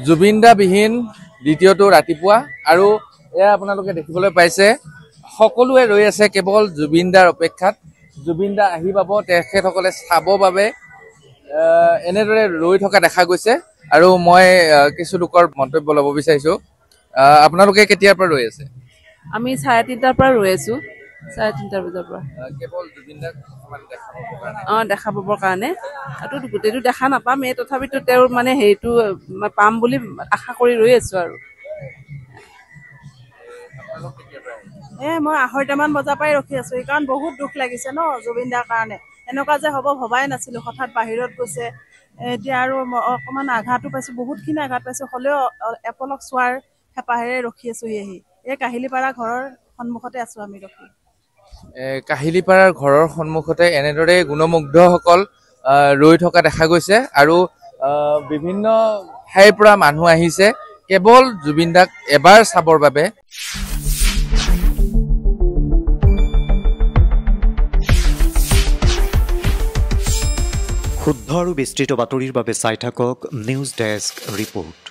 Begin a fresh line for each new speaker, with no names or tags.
জুবিন দা বিহীন দ্বিতীয়টো ৰাতিপুৱা আৰু এয়া আপোনালোকে দেখিবলৈ পাইছে সকলোৱে ৰৈ আছে কেৱল জুবিন দাৰ অপেক্ষাত জুবিন দা আহি পাব তেখেতসকলে চাব বাবে এনেদৰে ৰৈ থকা দেখা গৈছে আৰু মই কিছু লোকৰ মন্তব্য ল'ব বিচাৰিছো আপোনালোকে কেতিয়াৰ পৰা ৰৈ আছে
আমি 3:30টাৰ পৰা ৰৈ আছো 3:30 বজাৰ পৰা
কেৱল জুবিন দাক
দেখা পাবৰ কাৰণে আৰু গোটেইটো দেখা নাপামেই তথাপিতো তেওঁৰ মানে হেৰিটো পাম বুলি আশা কৰি ৰৈ আছো আৰু
মই 2:30মান বজাৰ পৰাই ৰখি আছো কাৰণ বহুত দুখ লাগিছে ন জুবিন দাৰ কাৰণে এনেকুৱা যে হ'ব ভবাই নাছিলো হঠাৎ বাহিৰত গৈছে এতিয়া আৰু অকমান আঘাতো পাইছো বহুতখিনি আঘাত পাইছো হ'লেও এপলক চোৱাৰ হেঁপাহেৰে ৰখি আছো এই কাহিলীপাৰা ঘৰৰ সন্মুখতে আছো আমি ৰখি
কাহিলীপাৰাৰ ঘৰৰ সন্মুখতে এনেদৰে গুণমুগ্ধসকল ৰৈ থকা দেখা গৈছে আৰু বিভিন্ন ঠাইৰ পৰা মানুহ আহিছে কেৱল জুবিন দাক এবাৰ চাবৰ বাবে
শুদ্ধ আৰু বিস্তৃত বাতৰিৰ বাবে চাই থাকক নিউজ ডেস্ক ৰিপোৰ্ট।